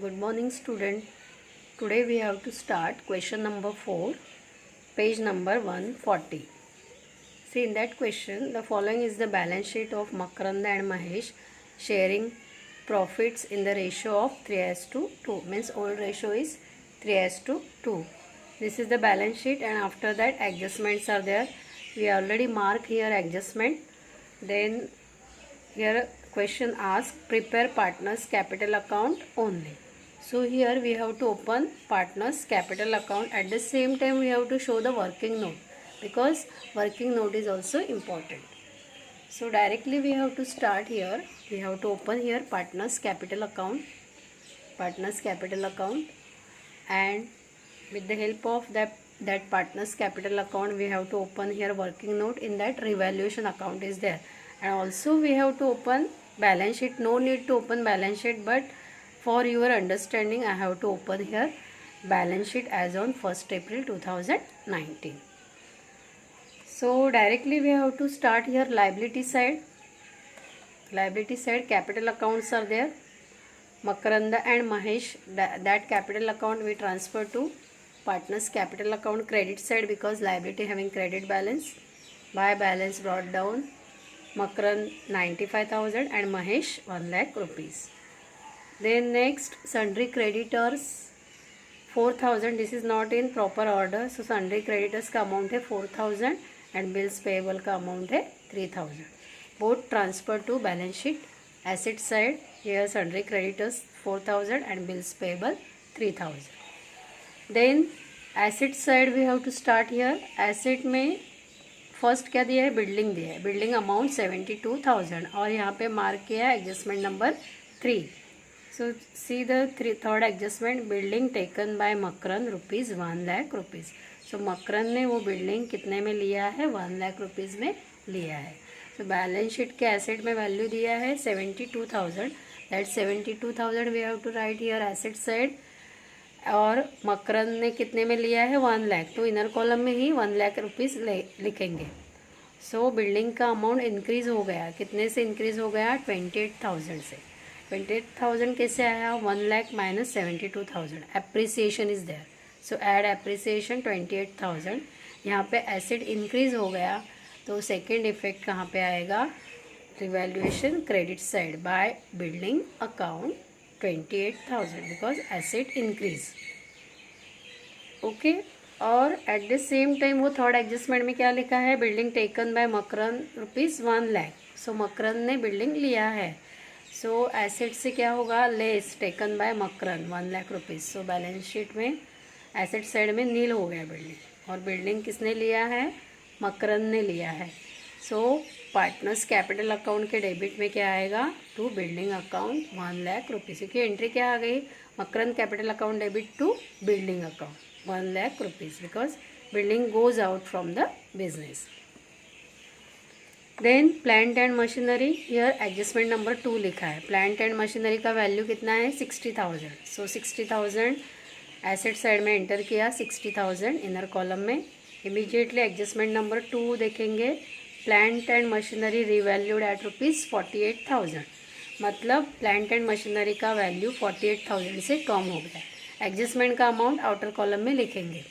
Good morning, student. Today we have to start question number 4, page number 140. See, in that question, the following is the balance sheet of Makaranda and Mahesh sharing profits in the ratio of 3:2. Means old ratio is 3:2. This is the balance sheet, and after that adjustments are there. We already mark here adjustment. Then here question asks prepare partners capital account only. So here we have to open partners capital account. At the same time we have to show the working note, because working note is also important. So directly we have to start here. We have to open here partners capital account, and with the help of that partners capital account we have to open here working note. In that revaluation account is there, and also we have to open balance sheet. No need to open balance sheet, but for your understanding I have to open here balance sheet as on 1st April 2019. So directly we have to start here liability side. Capital accounts are there. Makaranda and Mahesh, that capital account we transfer to partners capital account credit side, because liability having credit balance. By balance brought down, Makarand 95,000 and Mahesh 1 lakh rupees. Then next sundry creditors 4,000. This is not in proper order, so sundry creditors का amount है 4,000 and bills payable का amount है 3,000. Both transfer to balance sheet. Asset side here sundry creditors 4,000 and bills payable 3,000. Then asset side we have to start here. Asset में first क्या दिया है, building दिया है. बिल्डिंग अमाउंट 72,000 और यहाँ पे मार्क किया है adjustment number 3. So see the third adjustment, building taken by Makran rupees 1 lakh rupees. So Makran ने वो बिल्डिंग कितने में लिया है, 1 लाख रुपीज़ में लिया है. सो बैलेंस शीट के एसेट में वैल्यू दिया है 72,000. That 72,000 we have to write here asset side. और मकरन ने कितने में लिया है, 1 लाख, तो इनर कॉलम में ही 1 लाख रुपीज़ लिखेंगे. सो बिल्डिंग का अमाउंट इंक्रीज़ हो गया. कितने से इंक्रीज़ हो गया, 28,000 से. 28,000 कैसे आया, 1 lakh minus 72,000. Appreciation is there, so add appreciation 28,000. यहाँ पे एसेट इंक्रीज़ हो गया, तो सेकेंड इफेक्ट कहाँ पे आएगा, revaluation credit side by building account 28,000 because asset increase. Okay. और एट द सेम टाइम वो थर्ड एडजस्टमेंट में क्या लिखा है, building taken by Makran rupees 1 lakh. So Makran ने बिल्डिंग लिया है. सो एसेट से क्या होगा, less taken by Makran 1 lakh rupees. So balance sheet में एसेट साइड में नील हो गया बिल्डिंग, और बिल्डिंग किसने लिया है, मकरन ने लिया है. सो पार्टनर्स कैपिटल अकाउंट के डेबिट में क्या आएगा, to building account 1 lakh rupees. क्योंकि एंट्री क्या आ गई, Makran capital account debit to building account 1 lakh rupees, because building goes out from the business. Then plant and machinery, here adjustment number 2 लिखा है. प्लांट एंड मशीनरी का वैल्यू कितना है, 60,000. सो 60,000 एसेट साइड में एंटर किया, 60,000 इनर कॉलम में. Immediately adjustment number 2 देखेंगे. Plant and machinery revalued at rupees 48,000. मतलब प्लांट एंड मशीनरी का वैल्यू 48,000 से कम हो गया. एडजस्टमेंट का अमाउंट आउटर कॉलम में लिखेंगे.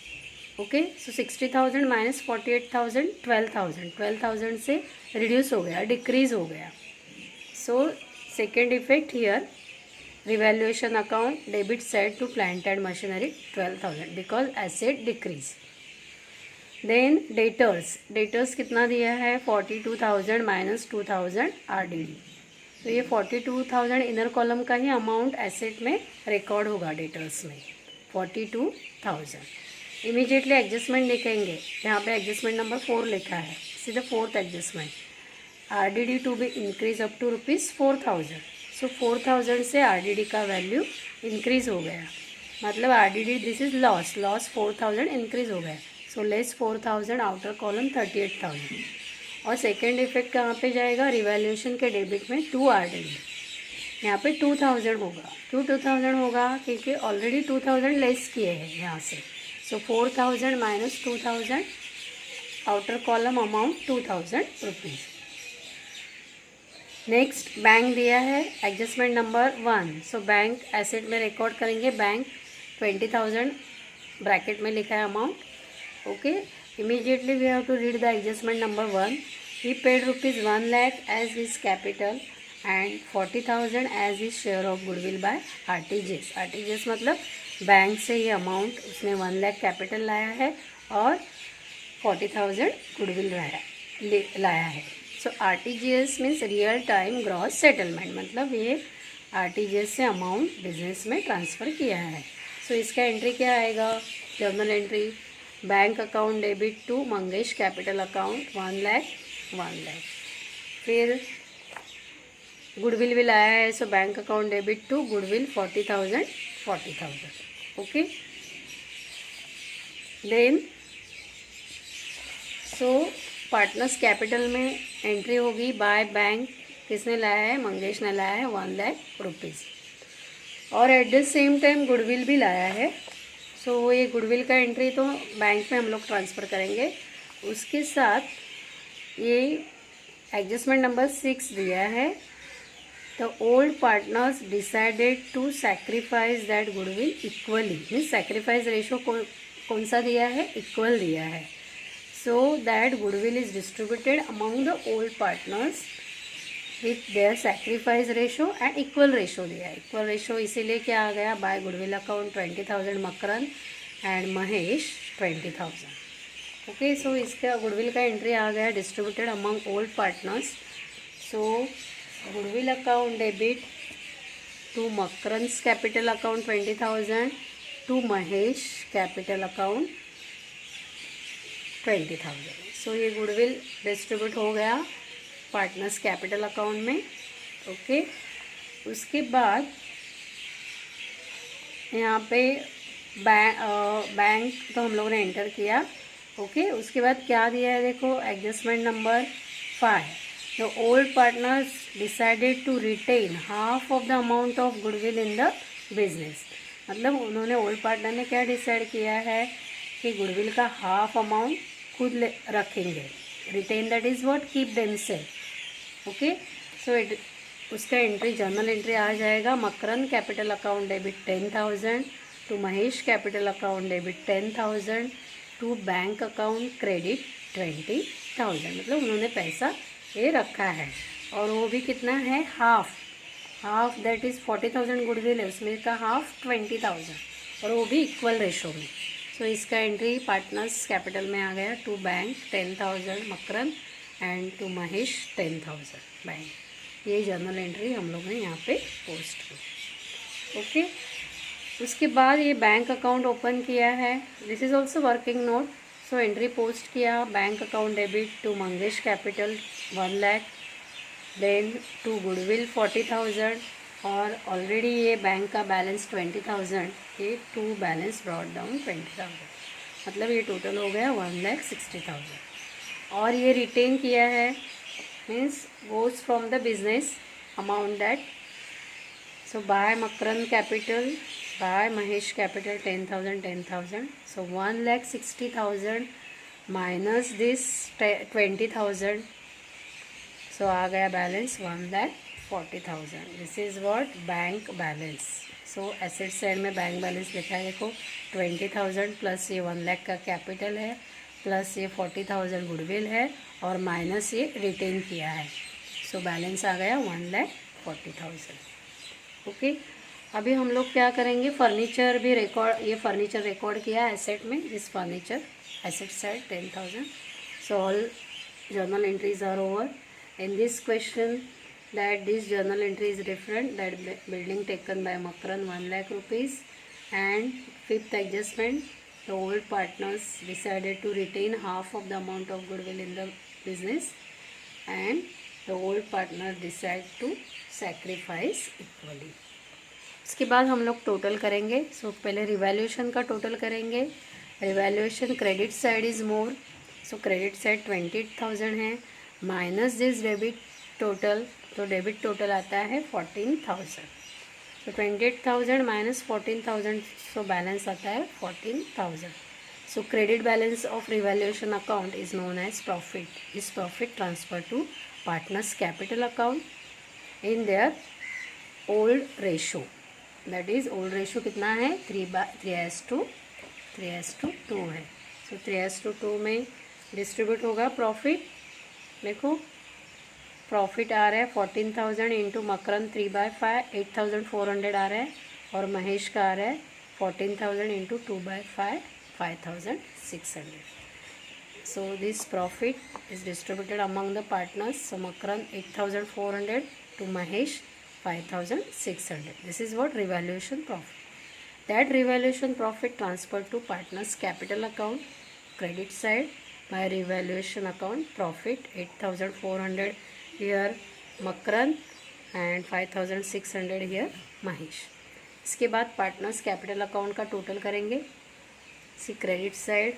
ओके. सो 60,000 माइनस 48,000 12,000. 12,000 से रिड्यूस हो गया, डिक्रीज हो गया. So second effect here, revaluation account debit side to plant and machinery 12,000 because asset decrease. Then debtors कितना दिया है, 42,000 माइनस 2,000 RDD. तो ये 42,000 इनर कॉलम का ही अमाउंट एसेट में रिकॉर्ड होगा डेटर्स में, 42,000. इमीडिएटली एडजस्टमेंट लिखेंगे. यहाँ पे एडजस्टमेंट नंबर 4 लिखा है. सीधे fourth adjustment, RDD to be increase up to rupees 4,000. So 4,000 से RDD का वैल्यू इंक्रीज हो गया. मतलब RDD this is loss 4,000 increase हो गया. So less 4,000 outer column 38,000. और सेकेंड इफेक्ट कहाँ पे जाएगा, रिवैल्यूएशन के डेबिट में 2 RDD. यहाँ पे 2,000 होगा. क्यों 2,000 होगा, क्योंकि ऑलरेडी 2,000 लेस किए हैं यहाँ से. So 4,000 minus 2,000 outer column amount 2,000 rupees. Next bank दिया है adjustment number 1। So bank asset में रिकॉर्ड करेंगे, बैंक 20,000 ब्रैकेट में लिखा है amount. Okay, immediately we have to read the adjustment number 1। He paid rupees 1 lakh as his capital and 40,000 as his share of goodwill by RTGS. RTGS मतलब bank से ये amount उसने 1 lakh capital लाया है और 40,000 गुडविल लाया है। So RTGS means real time gross settlement, मतलब ये आरटीजीएस से अमाउंट बिजनेस में ट्रांसफ़र किया है। सो इसका एंट्री क्या आएगा? Journal entry, bank account debit to Mangesh capital account 1 lakh 1 lakh. फिर गुडविल भी लाया है, so bank account debit to goodwill 40,000 40,000। Okay, then so partners capital में एंट्री होगी बाय बैंक, किसने लाया है? मंगेश ने लाया है 1 लाख रुपीज़, और at the same time goodwill भी लाया है। सो ये गुडविल का एंट्री तो बैंक में हम लोग ट्रांसफ़र करेंगे। उसके साथ ये एडजस्टमेंट नंबर 6 दिया है, the old partners decided to sacrifice that goodwill equally, means sacrifice ratio कौन सा दिया है? इक्वल दिया है। So that goodwill is distributed among the old partners with their sacrifice ratio and equal ratio दिया है। इक्वल रेशो इसीलिए क्या आ गया? By goodwill account 20,000 Makran and Mahesh 20,000। Okay, so इसका गुडविल का एंट्री आ गया distributed among old partners. So goodwill account debit to Makran's capital account 20,000 to Mahesh capital account 20,000। So ये गुडविल डिस्ट्रीब्यूट हो गया पार्टनर्स कैपिटल अकाउंट में। ओके, उसके बाद यहाँ पे बैंक तो हम लोगों ने एंटर किया। ओके, उसके बाद क्या दिया है? देखो adjustment number 5, the old partners decided to retain half of the amount of goodwill in the business. मतलब उन्होंने, ओल्ड पार्टनर ने क्या डिसाइड किया है कि गुडविल का हाफ अमाउंट खुद रखेंगे। Retain that is what? Keep themselves. Okay, so उसका एंट्री, जर्नल एंट्री आ जाएगा, Makran capital account debit 10,000 to Mahesh capital account debit 10,000 to bank account credit 20,000। मतलब उन्होंने पैसा ये रखा है, और वो भी कितना है? हाफ दैट इज़ 40,000 गुडविल है, उसमें का हाफ 20,000, और वो भी इक्वल रेशो में। सो इसका एंट्री पार्टनर्स कैपिटल में आ गया, to bank 10,000 Makran and to Mahesh 10,000 bank. ये जर्नल एंट्री हम लोग ने यहाँ पे पोस्ट की। ओके, उसके बाद ये बैंक अकाउंट ओपन किया है, this is also working note. So entry post किया, bank account debit to Mangesh capital 1 lakh, then to goodwill 40,000, और ऑलरेडी ये बैंक का बैलेंस 20,000, ये टू बैलेंस ब्रॉट डाउन 20,000, मतलब ये टोटल हो गया 1,60,000। और ये रिटेन किया है, means goes from the business amount that. So by Makran capital, by Mahesh capital 10,000 10,000, so 1,60,000 minus this 20,000, so आ गया balance 1,40,000। This is what? Bank balance. So asset side में बैंक बैलेंस लिखा है, देखो 20,000 प्लस ये 1 लाख का कैपिटल है, प्लस ये 40,000 गुडविल है, और माइनस ये रिटेन किया है। सो बैलेंस आ गया 1,40,000। ओके, अभी हम लोग क्या करेंगे? फर्नीचर भी रिकॉर्ड, ये फर्नीचर रिकॉर्ड किया एसेट में, this furniture asset side 10,000। So all journal entries are over. In this question, that this journal entry is different, that building taken by Makaran 1 lakh rupees, and fifth adjustment, the old partners decided to retain half of the amount of goodwill in the business, and the old partner decide to sacrifice equally. इसके बाद हम लोग total करेंगे। सो पहले revaluation का total करेंगे। Revaluation credit side is more, so credit side 28,000 है, minus this debit total, तो डेबिट टोटल आता है 14,000। सो 28,000 माइनस 14,000, सो बैलेंस आता है 14,000। So credit balance of revaluation account is known as profit. This profit transfer to partners capital account in their old ratio, that is old ratio कितना है 3:2 है। सो 3:2 में distribute होगा प्रॉफिट। देखो प्रॉफिट आ रहा है 14,000 इंटू मकरन 3/5 8,400 आ रहा है, और महेश का आ रहा है 14,000 into 2/5 5,600। So this profit is distributed among the partners. So Makaran 8,400 to Mahesh 5,600. This is what revaluation profit. That revaluation profit transferred to partners capital account credit side by revaluation account profit 8,400 here Makaran and 5,600 here Mahesh. इसके बाद partners capital account का total करेंगे। सी credit side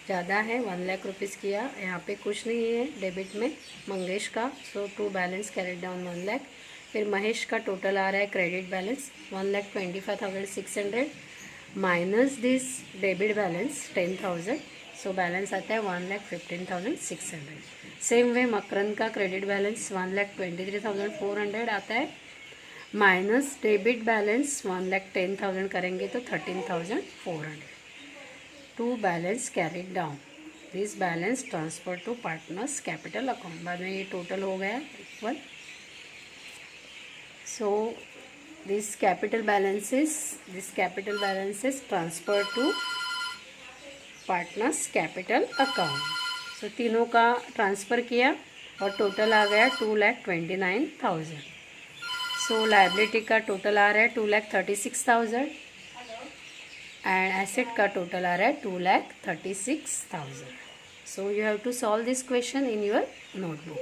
ज़्यादा है 1 lakh rupees किया, यहाँ पे कुछ नहीं है डेबिट में मंगेश का, so to balance carried down 1 lakh. फिर महेश का टोटल आ रहा है credit balance 1,25,600 minus this debit balance 10,000, so balance आता है 1,15,600। सेम वे मकरन का क्रेडिट बैलेंस 1,23,400 आता है, माइनस डेबिट बैलेंस 1,10,000 करेंगे तो 13,400 to balance carried down. This balance transfer to partners capital account. बाद में ये टोटल हो गया equal. So this capital balances transfer to partners capital account. So तीनों का ट्रांसफ़र किया और टोटल आ गया 2,29,000। सो लायबिलिटी का टोटल आ रहा है 2,36,000 एंड एसेट का टोटल आ रहा है 2,36,000। So you have to solve this question in your notebook.